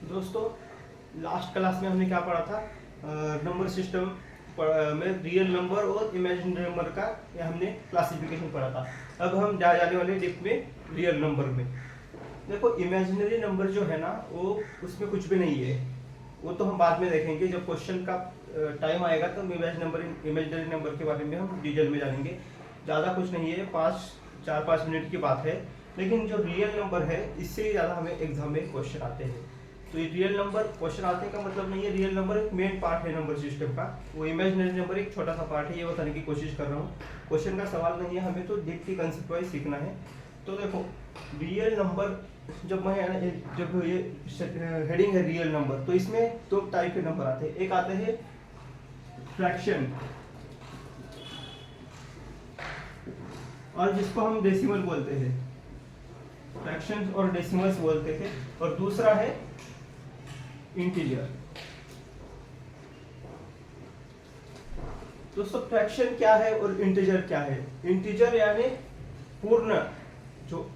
दोस्तों last class में हमने क्या पढ़ा था, नंबर सिस्टम में रियल नंबर और इमेजिनरी नंबर का ये हमने क्लासिफिकेशन पढ़ा था। अब हम जाने वाले डिप में रियल नंबर में। देखो इमेजिनरी नंबर जो है ना वो उसमें कुछ भी नहीं है, वो तो हम बाद में देखेंगे जब क्वेश्चन का टाइम आएगा तो इमेजिनरी नंबर के बारे में हम डिटेल में जानेंगे। ज़्यादा कुछ नहीं है, 4-5 मिनट की बात है। लेकिन जो रियल नंबर है इससे ज़्यादा हमें एग्जाम में क्वेश्चन आते हैं। तो ये रियल नंबर क्वेश्चन आने का मतलब नहीं है, रियल नंबर एक मेन पार्ट है नंबर सिस्टम का, वो इमेजिनरी नंबर एक छोटा सा पार्ट है, ये बताने की कोशिश कर रहा हूँ। क्वेश्चन का सवाल नहीं है, हमें तो डिप की कंसेप्ट वाइज सीखना है। तो देखो रियल नंबर जब ये हेडिंग है रियल नंबर, तो इसमें दो टाइप के नंबर आते हैं। एक आते हैं फ्रैक्शन और जिसको हम डेसिमल बोलते हैं, फ्रैक्शंस और डेसिमल्स बोलते हैं, और दूसरा है इंटीजर। दोस्तों फ्रैक्शन क्या है और इंटीजर क्या है? इंटीजर यानी पूर्ण, जो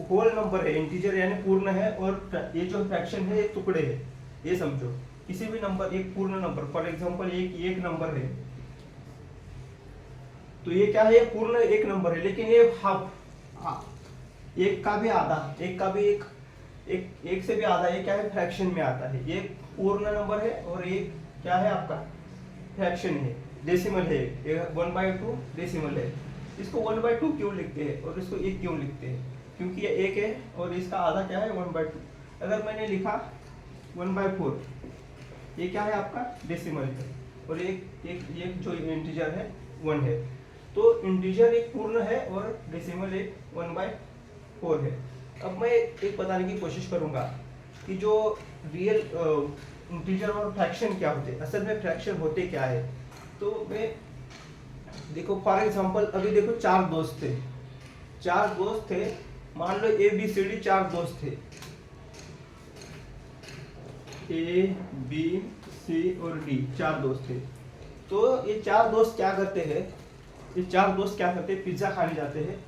होल नंबर है, इंटीजर यानी पूर्ण है, और ये जो फ्रैक्शन है ये टुकड़े है। ये समझो किसी भी नंबर एक पूर्ण नंबर, फॉर एग्जांपल एक नंबर है, तो ये क्या है, ये पूर्ण एक नंबर है, लेकिन ये हाफ, एक का भी आधा, एक का भी एक से भी आधा, ये क्या है, फ्रैक्शन में आता है। ये पूर्ण नंबर है और ये क्या है आपका फ्रैक्शन है, डेसिमल है, ये 1/2 डेसिमल है। इसको 1/2 क्यों लिखते हैं और इसको 1 क्यों लिखते हैं? क्योंकि ये 1 है और इसका आधा क्या है 1/2। अगर मैंने लिखा 1/4, ये क्या है आपका डेसिमल है, और एक जो इंटीजर है 1 है। तो इंटीजर एक पूर्ण है और डेसिमल एक 1/4 है। अब मैं एक बताने की कोशिश करूंगा कि जो रियल इंटीजर और फ्रैक्शन क्या होते हैं, असल में फ्रैक्शन होते क्या है। तो मैं देखो फॉर एग्जांपल अभी देखो चार दोस्त थे, मान लो ABCD 4 दोस्त थे, ABC और D 4 दोस्त थे। तो ये 4 दोस्त क्या करते हैं, पिज्जा खाने जाते हैं,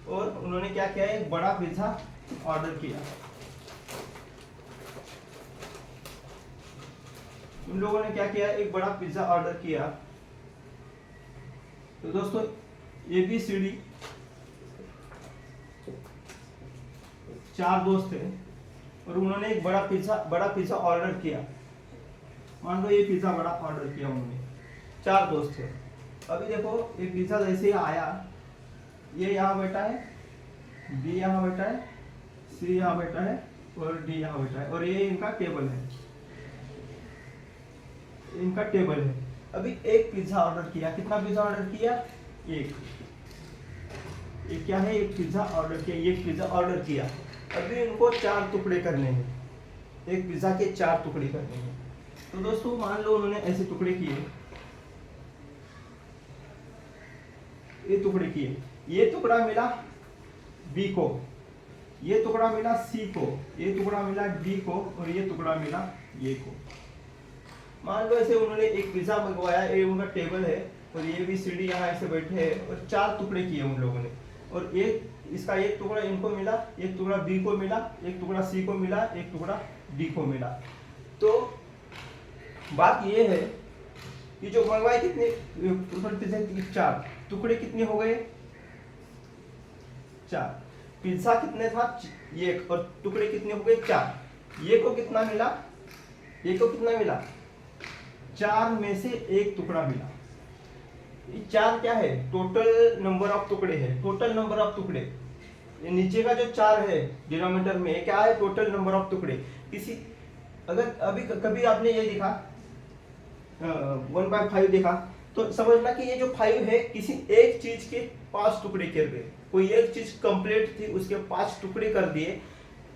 और उन्होंने क्या किया, एक बड़ा पिज्जा ऑर्डर किया। उन लोगों ने क्या किया, एक बड़ा पिज्जा ऑर्डर किया। तो दोस्तों ABCD 4 दोस्त थे और उन्होंने एक बड़ा पिज्जा ऑर्डर किया। मान लो ये पिज्जा बड़ा ऑर्डर किया उन्होंने, 4 दोस्त थे। अभी देखो ये पिज्जा जैसे ही आया, ये यहाँ बैठा है, B यहाँ बैठा है, C यहाँ बैठा है और D यहाँ बैठा है, और ये इनका टेबल है। अभी एक पिज्जा ऑर्डर किया, कितना पिज्जा ऑर्डर किया, एक क्या है, एक पिज्जा ऑर्डर किया। अभी इनको 4 टुकड़े करने हैं, एक पिज्जा के 4 टुकड़े करने हैं। तो दोस्तों मान लो उन्होंने ऐसे टुकड़े किए, ये टुकड़ा मिला B को, ये टुकड़ा मिला C को, ये टुकड़ा मिला D को, और ये टुकड़ा मिला A को। मान लो ऐसे उन्होंने एक पिज्जा मंगवाया, ये उनका टेबल है, और ये भी ABCD यहाँ ऐसे बैठे हैं, और 4 टुकड़े किए उन लोगों ने, और इसका एक टुकड़ा इनको मिला, एक टुकड़ा B को मिला, एक टुकड़ा C को मिला, एक टुकड़ा D को मिला। तो बात ये है कि जो मंगवाए कितने पिज्जा की 4 टुकड़े कितने हो गए, 4। पिज्जा कितने था, 1, और टुकड़े कितने हो गए, 4। ये को कितना मिला, 4 में से 1 टुकड़ा मिला। 4 क्या है, टोटल नंबर ऑफ टुकड़े है, ये नीचे का जो 4 है डिनोमिनेटर में, क्या है, टोटल नंबर ऑफ टुकड़े। अगर अभी कभी आपने ये देखा 1/5 देखा, तो समझना कि ये जो 5 है किसी एक चीज के 5 टुकड़े कर गए, कोई एक चीज कंप्लीट थी उसके 5 टुकड़े कर दिए।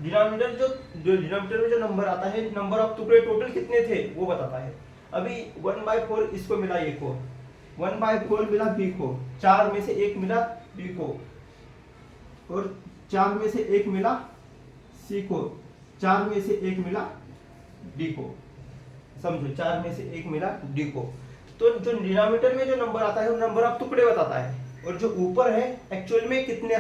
डिनोमिनेटर में जो नंबर आता है, नंबर ऑफ टुकड़े टोटल कितने थे वो बताता है। अभी 1/4 इसको मिला A को, 1/4 मिला B को, 4 में से 1 मिला B को, और 4 में से 1 मिला C को, 4 में से 1 मिला D को। समझो 4 में से 1 मिला D को। तो जो डिनोमिनेटर में जो नंबर आता है वो नंबर ऑफ टुकड़े बताता है, और जो ऊपर है एक्चुअल में कितना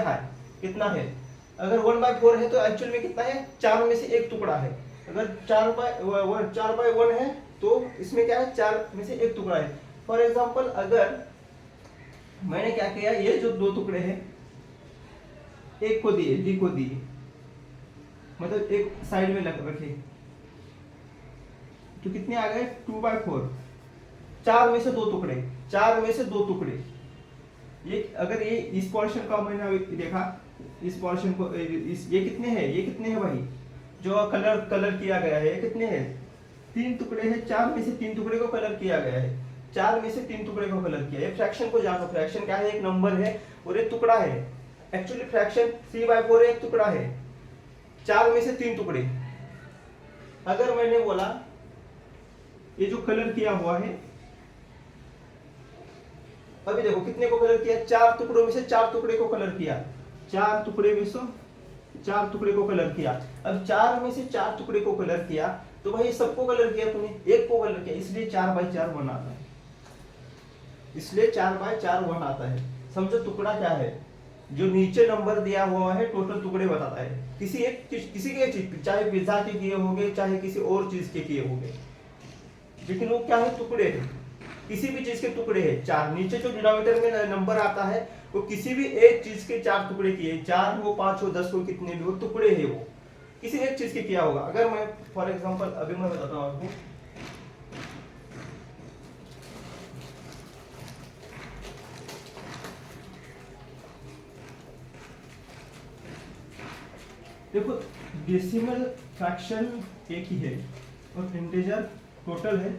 है, अगर 1/4 है तो एक्चुअल में कितना है, 4 में से एक टुकड़ा है। अगर 4/1 है तो इसमें क्या है, 4 में से एक टुकड़ा है। फॉर एग्जाम्पल अगर मैंने क्या किया, ये जो दो टुकड़े हैं एक को दिए, डी को दिए, मतलब एक साइड में रखे, तो कितने आ गए 2/4। 4 में से दो टुकड़े, 4 में से दो टुकड़े। ये अगर ये इस पोर्शन का मैंने अभी देखा, इस पोर्शन को ये कितने हैं, ये कितने हैं भाई, जो कलर किया गया है ये कितने हैं, 3 टुकड़े हैं। 4 में से 3 टुकड़े को कलर किया गया है, 4 में से 3 टुकड़े को कलर किया है। फ्रैक्शन को जानो, फ्रैक्शन क्या है, एक नंबर है और एक टुकड़ा है। एक्चुअली फ्रैक्शन 3/4 एक टुकड़ा है, 4 में से 3 टुकड़े। अगर मैंने बोला ये जो कलर किया हुआ है, अभी देखो कितने को कलर किया, 4 टुकड़ों में से 4 टुकड़े को कलर किया, 4 टुकड़े में से 4 टुकड़े को कलर किया। अब 4 में से 4 टुकड़े को कलर किया तो भाई सबको कलर किया तूने, एक को कलर किया, इसलिए 4/4 1 आता है, इसलिए 4/4 1 आता है। समझो टुकड़ा क्या है, जो नीचे नंबर दिया हुआ है टोटल टुकड़े बताता है किसी के चीज, चाहे पिज्जा के किए होंगे चाहे किसी और चीज के किए होंगे, लेकिन वो क्या है, टुकड़े हैं, किसी भी चीज के टुकड़े हैं। 4 नीचे जो डिनोमिनेटर में नंबर आता है वो किसी भी एक चीज के 4 टुकड़े किए, 4 हो 5 हो 10 हो कितने भी हो, टुकड़े है वो किसी एक चीज के किया होगा। अगर मैं फॉर एग्जांपल अभी मैं बताता हूं आपको, देखो डेसिमल फ्रैक्शन एक ही है और इंटीजर टोटल है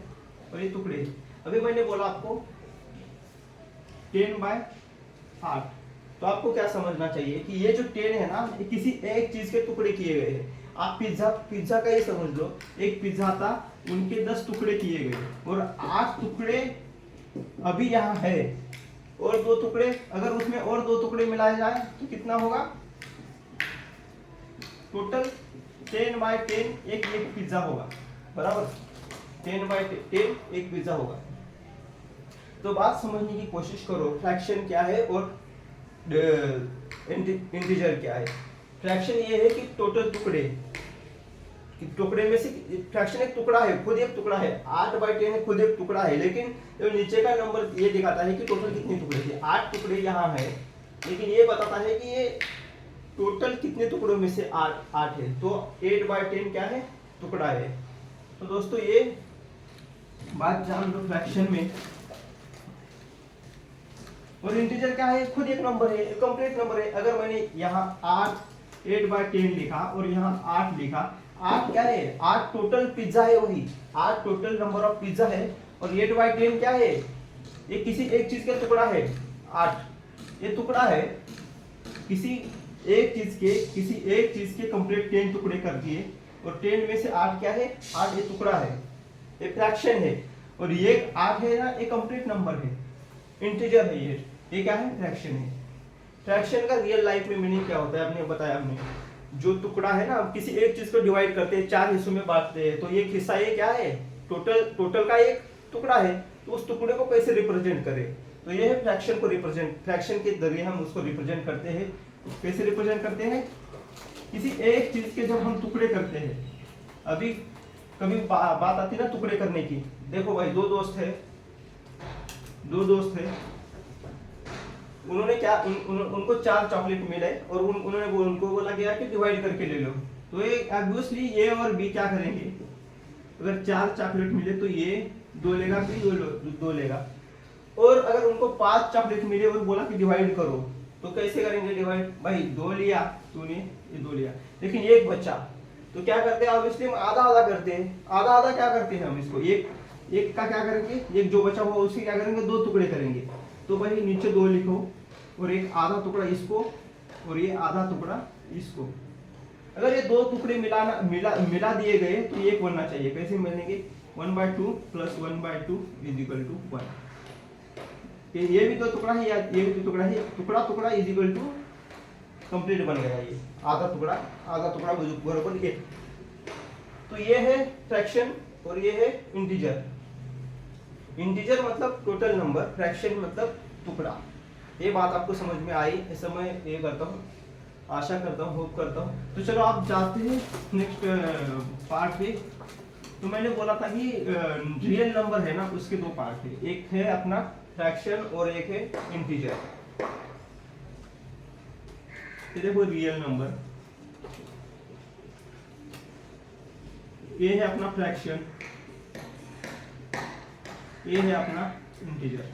और ये टुकड़े है। अभी मैंने बोला आपको 10/8, तो आपको क्या समझना चाहिए कि ये जो 10 है ना, ये किसी एक चीज के टुकड़े किए गए हैं। आप पिज्जा का ये समझ लो, एक पिज्जा था, उनके 10 टुकड़े किए गए और 8 टुकड़े अभी यहाँ है, और 2 टुकड़े, अगर उसमें और 2 टुकड़े मिलाए जाए तो कितना होगा, टोटल 10/10 एक पिज्जा होगा, बराबर 10/10 एक पिज्जा होगा। तो बात समझने की कोशिश करो, फ्रैक्शन क्या है और इंटीजर क्या है। फ्रैक्शन ये है कि टोटल टुकड़े, कि टुकड़े में से फ्रैक्शन एक टुकड़ा है, खुद एक टुकड़ा है, 8/10 है, खुद एक टुकड़ा है, लेकिन जो नीचे का नंबर ये दिखाता है कि टोटल कितने टुकड़े थे। 8 टुकड़े यहाँ है, लेकिन ये बताता है कि ये टोटल कितने टुकड़ों में से 8 है, तो 8/10 क्या है, टुकड़ा है। तो दोस्तों ये बात जान लो फ्रैक्शन में। और इंटीजर क्या है, खुद एक नंबर है, एक कंप्लीट नंबर है। अगर मैंने यहाँ 8/10 लिखा और यहाँ 8 लिखा, 8 क्या है, 8 टोटल पिज्जा है, वही 8 टोटल नंबर ऑफ पिज्जा है, और 8/10 क्या है, ये किसी एक चीज का टुकड़ा है। 8 ये टुकड़ा है, किसी एक चीज के कंप्लीट 10 टुकड़े कर दिए, और 10 में से 8 क्या है, 8 ये टुकड़ा है, ये फ्रैक्शन है, और ये 8 है ना, ये कंप्लीट नंबर है, इंटीजर है। ये क्या है, फ्रैक्शन है। फ्रैक्शन का रियल लाइफ में मीनिंग क्या होता है, आपने बताया, हमने जो टुकड़ा है ना, किसी एक चीज को डिवाइड करते हैं, 4 हिस्सों में बांटते हैं, तो ये हिस्सा ये क्या है, टोटल का एक टुकड़ा है, तो उस टुकड़े को कैसे रिप्रेजेंट करें, तो ये है फ्रैक्शन को रिप्रेजेंट, फ्रैक्शन के जरिए हम उसको रिप्रेजेंट करते हैं। कैसे रिप्रेजेंट करते हैं, किसी एक चीज के जब हम टुकड़े करते हैं। अभी कभी बात आती है ना टुकड़े करने की, देखो भाई दो दोस्त है, उन्होंने क्या उनको 4 चॉकलेट मिले और उनको बोला गया कि डिवाइड करके ले लो, तो ये ऑब्वियसली ये और बी क्या करेंगे, अगर 4 चॉकलेट मिले तो ये 2 लेगा, बी 2 लेगा, और अगर उनको 5 चॉकलेट मिले और बोला कि डिवाइड करो, तो कैसे करेंगे डिवाइड, भाई 2 लिया तूने, ये 2 लिया, लेकिन एक बच्चा, तो क्या करते हैं, ऑब्वियसली हम आधा आधा करते हैं, आधा क्या करते हैं हम इसको, एक का क्या करेंगे, एक जो बचा हुआ उसके क्या करेंगे, 2 टुकड़े करेंगे, तो भाई नीचे 2 लिखो, और एक आधा टुकड़ा इसको और ये आधा टुकड़ा इसको। अगर ये 2 टुकड़े मिला दिए गए तो ये 1 बनना चाहिए, कैसे मिलेंगे, 1/2 + 1/2 = 1। ये भी तो टुकड़ा है, या ये भी तो टुकड़ा है, टुकड़ा = कंप्लीट बन गया, ये आधा टुकड़ा बराबर 1। तो ये है फ्रैक्शन और ये है इंटीजर। इंटीजर मतलब टोटल नंबर, फ्रैक्शन मतलब टुकड़ा। ये बात आपको समझ में आई, ऐसा मैं ये करता हूँ। आशा करता हूँ, होप करता हूँ। तो चलो आप जाते हैं नेक्स्ट पार्ट पे। तो मैंने बोला था कि रियल नंबर है ना, उसके दो पार्ट है, एक है अपना फ्रैक्शन और एक है इंटीजर। ये देखो रियल नंबर, ये है अपना फ्रैक्शन, ये है अपना इंटीजर।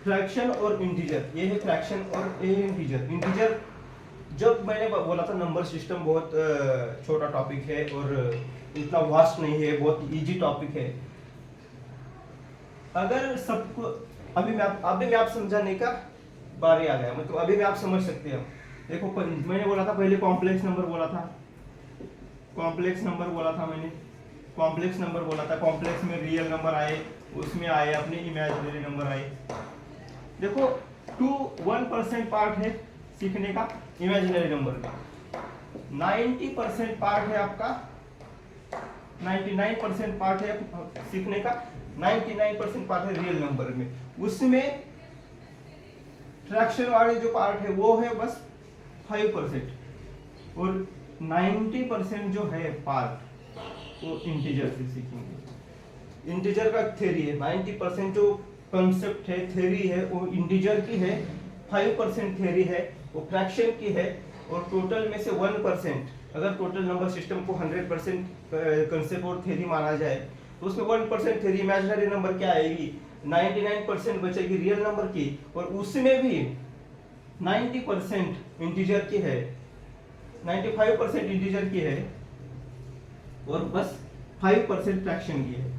फ्रैक्शन और इंटीजर, ये है फ्रैक्शन और ये है इंटीजर। इंटीजर जब मैंने बोला था नंबर सिस्टम बहुत छोटा टॉपिक है और इतना वास्ट नहीं है, बहुत इजी टॉपिक है। अगर सबको अभी मैं आप समझाने का बारी आ गया, मतलब अभी मैं आप समझ सकते हैं। देखो मैंने बोला था पहले कॉम्प्लेक्स नंबर बोला था, कॉम्प्लेक्स नंबर बोला था मैंने, कॉम्प्लेक्स नंबर बोला था। कॉम्प्लेक्स में रियल नंबर आए, उसमें आए अपने इमेजिनरी नंबर आए। देखो 1% पार्ट है सीखने का इमेजिनरी नंबर का, 90% पार्ट है आपका, 99% पार्ट है सीखने का, 99% पार्ट है रियल नंबर में। उसमें फ्रैक्शन वाले जो पार्ट है वो है बस 5%, और 90% जो है पार्ट वो इंटीजर से सीखेंगे। इंटीजर का थ्योरी है, 90% जो कॉन्सेप्ट है, थ्योरी है, वो इंटीजर की है, 5% थ्योरी है वो फ्रैक्शन की है, और टोटल में से 1%, अगर टोटल नंबर सिस्टम को 100% कॉन्सेप्ट और थ्योरी माना जाए तो उसमें 1% थ्योरी इमेजिनरी नंबर क्या आएगी, 99% बचेगी रियल नंबर की, और उसमें भी 90% इंटीजर की है, 95% इंटीजर की है, और बस 5% फ्रैक्शन की है।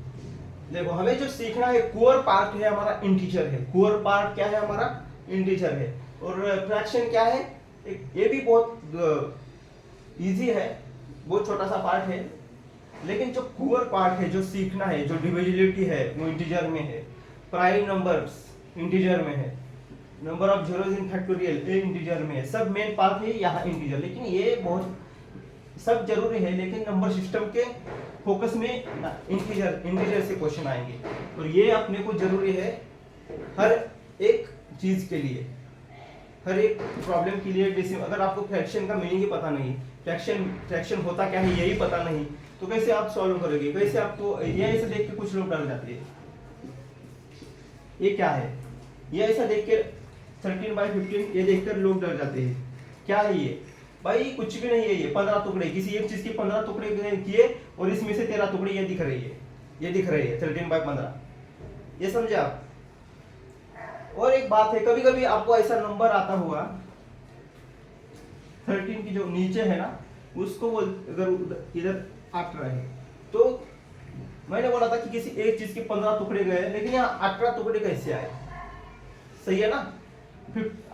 देखो हमें जो सीखना है, कोर पार्ट है हमारा इंटीजर है, कोर पार्ट क्या है हमारा इंटीजर है, और फ्रैक्शन क्या है, ये भी बहुत इजी है, बहुत छोटा सा पार्ट है। लेकिन जो कोर पार्ट है जो सीखना है, जो डिविजिबिलिटी है वो इंटीजर में है, प्राइम नंबर्स इंटीजर में है, number of zeros in factorial ये इंटीजर में है, सब मेन पार्ट है यहाँ इंटीजर। लेकिन ये बहुत सब जरूरी है, लेकिन नंबर सिस्टम के फोकस में इंटीजर से क्वेश्चन आएंगे, और ये अपने को जरूरी है हर एक चीज के लिए, हर एक प्रॉब्लम के लिए। अगर आपको फ्रैक्शन का मीनिंग ही पता नहीं, फ्रैक्शन होता क्या है यही पता नहीं, तो कैसे आप सॉल्व करोगे, कैसे आपको ये ऐसे देख के कुछ लोग डर जाते हैं, ये क्या है, ये ऐसा देख के 13/15 ये देखकर लोग डर जाते हैं, क्या है ये भाई, कुछ भी नहीं है ये 15 टुकड़े, किसी एक चीज के 15 टुकड़े किए और इसमें से 13 टुकड़े ये दिख रही है, ये दिख रही है 13/15, ये समझे आप। और एक बात है, कभी कभी आपको ऐसा नंबर आता हुआ 13 की जो नीचे है ना, उसको अगर इधर 18 है, तो मैंने बोला था कि किसी एक चीज के 15 टुकड़े गए, लेकिन यहाँ 18 टुकड़े कैसे आए, सही है ना,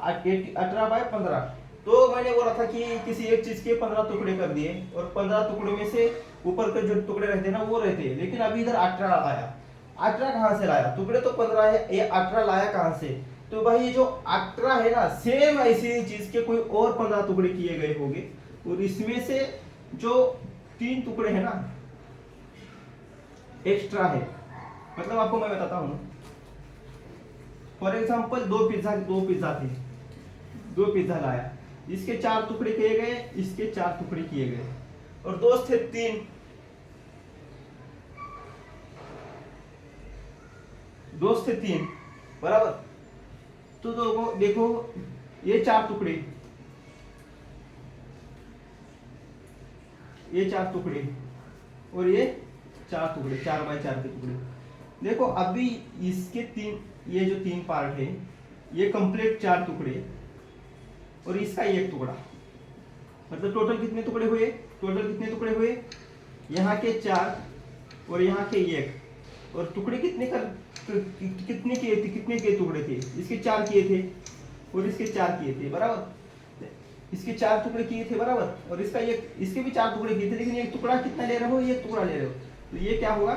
18/15। तो मैंने बोला था कि किसी एक चीज के 15 टुकड़े कर दिए, और 15 टुकड़े में से ऊपर के जो टुकड़े रहते हैं ना वो रहते हैं, लेकिन अभी इधर 18 आया, 18 कहां से लाया, टुकड़े तो 15 है, ये 18 लाया कहां से, तो भाई ये जो 18 है ना, सेम ऐसी चीज के कोई और 15 टुकड़े किए गए होंगे, और इसमें से जो 3 टुकड़े है ना एक्स्ट्रा है, मतलब आपको मैं बताता हूं, फॉर एग्जांपल दो पिज्जा लाया, इसके 4 टुकड़े किए गए, इसके 4 टुकड़े किए गए, और दोस्त थे 3, दोस्त थे 3 बराबर। तो देखो ये 4 टुकड़े, ये 4 टुकड़े, और ये 4 टुकड़े, 4/4 के टुकड़े। देखो अभी इसके 3, ये जो 3 पार्ट है ये कंप्लीट 4 टुकड़े, और इसका 1 टुकड़ा, मतलब टोटल कितने टुकड़े हुए, टोटल कितने टुकड़े हुए, यहाँ के 4 और यहाँ के 1, और टुकड़े कितने किए टुकड़े थे, इसके 4 किए थे और इसके 4 किए थे बराबर, इसके 4 टुकड़े किए थे बराबर, और इसका इसके भी 4 टुकड़े किए थे, लेकिन एक टुकड़ा कितना ले रहे हो, 1 टुकड़ा ले रहे हो, तो ये क्या होगा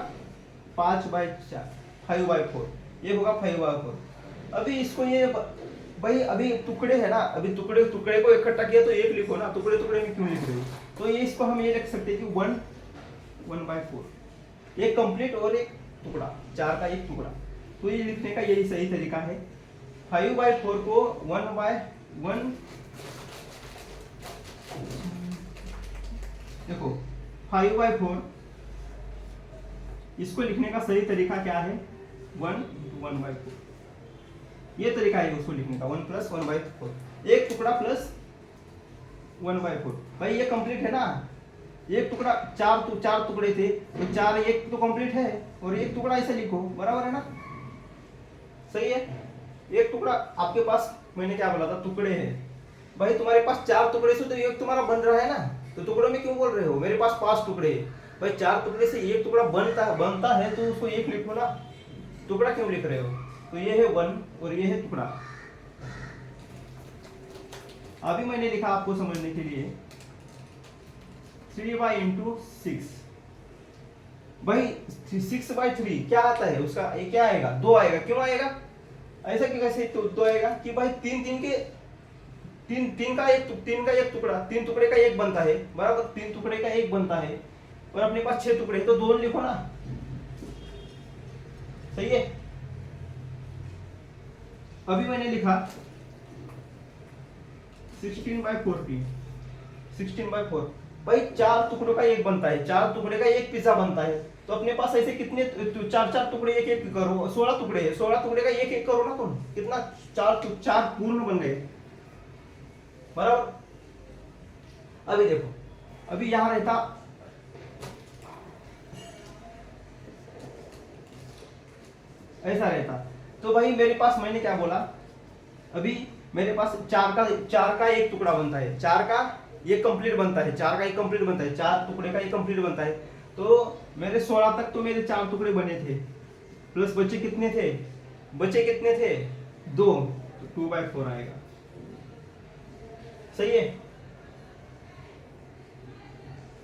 5/4, 5/4, ये होगा 5/4। अभी इसको ये भाई अभी टुकड़े है ना, अभी टुकड़े को इकट्ठा किया तो 1 लिखो ना, टुकड़े में क्यों लिख रहे हो, तो ये इसको हम ये लिख सकते हैं कि 1/4, एक कंप्लीट और एक टुकड़ा, 4 का 1 टुकड़ा, तो ये लिखने का यही सही तरीका है। 5/4 को 1/1, देखो 5/4 इसको लिखने का सही तरीका क्या है, 1/4, ये तरीका है उसको लिखने का, 1 + 1/4, एक टुकड़ा प्लस 1/4। भाई ये कंप्लीट है ना, एक टुकड़ा, चार टुकड़े थे तो चार, एक तो कंप्लीट है और एक टुकड़ा ऐसे लिखो, बराबर है ना, सही है। एक टुकड़ा आपके पास, मैंने क्या बोला था, टुकड़े हैं। भाई तुम्हारे पास 4 टुकड़े से तो एक तुम्हारा बन रहा है ना, तो टुकड़ों में क्यों बोल रहे हो, मेरे पास 5 टुकड़े हैं। भाई 4 टुकड़े से एक टुकड़ा बनता है तो उसको एक लिखो ना, टुकड़ा क्यों लिख रहे हो। तो ये है 1 और ये है टुकड़ा। अभी मैंने लिखा आपको समझने के लिए 3/6। भाई 6/3 क्या आता है उसका, ये क्या आएगा, 2 आएगा। क्यों आएगा, ऐसा कि कैसे 2 आएगा कि भाई तीन का एक टुकड़ा, 3 टुकड़े का एक बनता है, बराबर, 3 टुकड़े का एक बनता है और अपने पास 6 टुकड़े तो 2 लिखो ना, सही है। अभी मैंने लिखा 16/4। भाई 4 टुकड़ों का एक बनता है, 4 टुकड़े का एक पिज्जा बनता है, तो अपने पास ऐसे कितने 4 टुकड़े, एक करो, 16 टुकड़े है, 16 टुकड़े का एक करो ना तुम, कितना, 4 पूर्ण बन गए, बराबर। अभी देखो, अभी यहां रहता ऐसा रहता, तो भाई मेरे पास, मैंने क्या बोला, अभी मेरे पास 4 का एक टुकड़ा बनता है, 4 का ये कंप्लीट बनता है, 4 का एक कंप्लीट बनता है, 4 टुकड़े का एक कंप्लीट बनता है, तो मेरे 16 तक तो मेरे 4 टुकड़े बने थे, प्लस बचे कितने थे, 2, तो 2/4 आएगा, सही है,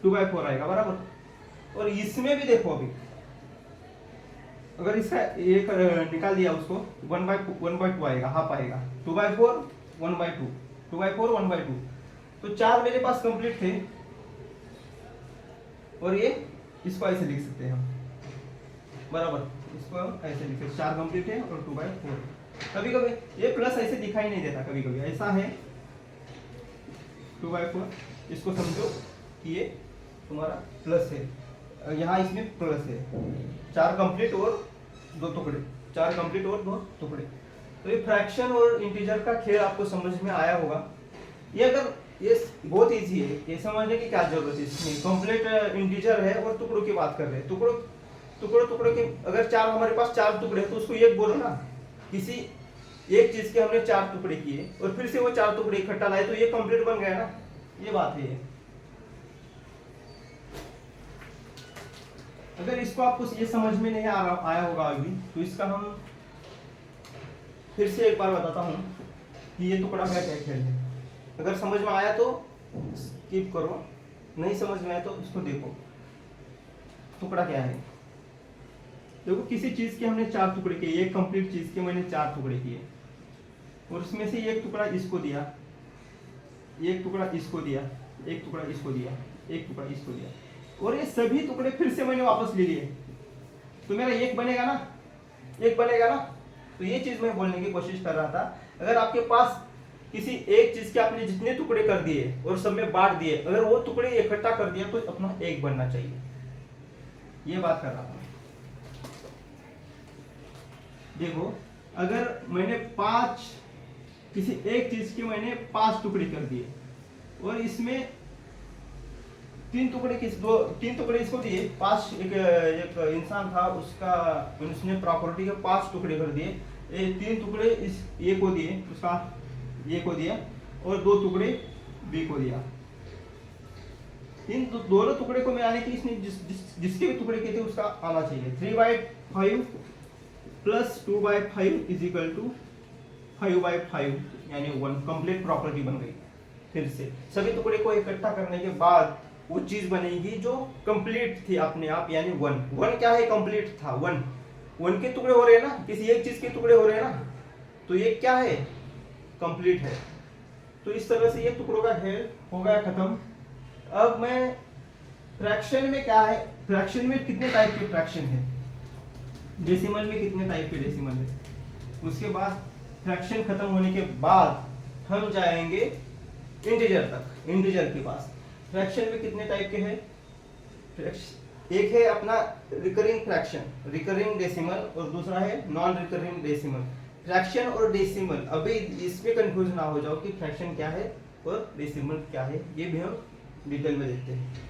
2/4 आएगा, बराबर। और इसमें भी देखो, अभी अगर इसका एक निकाल दिया उसको, 1/2 आएगा, हाफ आएगा, 2/4 1/2, 2/4 1/2, तो 4 मेरे पास कंप्लीट थे और ये इसको ऐसे लिख सकते हैं हम, बराबर, इसको हम ऐसे लिख सकते, 4 कंप्लीट है और 2/4। कभी कभी ये प्लस ऐसे दिखाई नहीं देता, कभी कभी ऐसा है 2/4, इसको समझो कि ये तुम्हारा प्लस है, यहाँ इसमें प्लस है, 4 कंप्लीट और 2 टुकड़े, 4 कंप्लीट और 2 टुकड़े। तो ये फ्रैक्शन और इंटीजर का खेल आपको समझ में आया होगा। ये अगर ये बहुत इजी है, ये समझने की क्या जरूरत है, इसमें कंप्लीट इंटीजर है और टुकड़ों की बात कर रहे हैं, टुकड़ों के, अगर 4 हमारे पास 4 टुकड़े हैं तो उसको एक बोलो ना, किसी एक चीज के हमने 4 टुकड़े किए और फिर से वो 4 टुकड़े इकट्ठा लाए तो ये कंप्लीट बन गया ना, ये बात है। अगर इसको आपको ये समझ में नहीं आया होगा अभी, तो इसका हम फिर से एक बार बताता हूँ कि ये टुकड़ा का क्या खेल है। अगर समझ में आया तो स्किप करो, नहीं समझ में आया तो इसको देखो। टुकड़ा क्या है, देखो किसी चीज के हमने 4 टुकड़े किए, एक कंप्लीट चीज के मैंने 4 टुकड़े किए और उसमें से एक टुकड़ा इसको दिया, एक टुकड़ा इसको दिया, एक टुकड़ा इसको दिया, एक टुकड़ा इसको दिया, और ये सभी टुकड़े फिर से मैंने वापस ले लिए, तो मेरा एक बनेगा ना, एक बनेगा ना। तो ये चीज मैं बोलने की कोशिश कर रहा था, अगर आपके पास किसी एक चीज के आपने जितने टुकड़े कर दिए और सब में बांट दिए, अगर वो टुकड़े इकट्ठा कर दिया तो अपना एक बनना चाहिए, ये बात कर रहा था। देखो अगर मैंने 5 किसी एक चीज के मैंने 5 टुकड़े कर दिए और इसमें 3 टुकड़े इसको दिए, 5 एक इंसान था, उसका उसने प्रॉपर्टी के 5 टुकड़े कर दिए, 3 टुकड़े इस ए को दिए, उसका ए को दिया और 2 टुकड़े बी को दिया। इन दोनों टुकड़े को मिलाने की इसने जिसके भी टुकड़े किए थे उसका आना चाहिए। 3/5 प्लस 2/5 इज इक्वल टू 5/5 यानी 1, कंप्लीट प्रॉपर्टी बन गई। फिर से सभी टुकड़े को इकट्ठा करने के बाद वो चीज बनेगी जो कंप्लीट थी अपने आप, यानी 1 क्या है, कंप्लीट था। 1 के टुकड़े हो रहे हैं ना, किसी एक चीज के टुकड़े हो रहे हैं ना, तो ये क्या है, कंप्लीट है। तो इस तरह से ये टुकड़ों का खेल हो गया खत्म। अब मैं फ्रैक्शन में क्या है, फ्रैक्शन में कितने टाइप के फ्रैक्शन है, डेसिमल में कितने टाइप के डेसिमल है, उसके बाद फ्रैक्शन खत्म होने के बाद हम जाएंगे इंटीजर तक, इंटीजर के पास। फ्रैक्शन में कितने टाइप के हैं? एक है अपना रिकरिंग फ्रैक्शन, रिकरिंग डेसिमल, और दूसरा है नॉन रिकरिंग डेसिमल। फ्रैक्शन और डेसिमल, अभी इसमें कंफ्यूज ना हो जाओ कि फ्रैक्शन क्या है और डेसिमल क्या है, ये भी हम डिटेल में देखते हैं।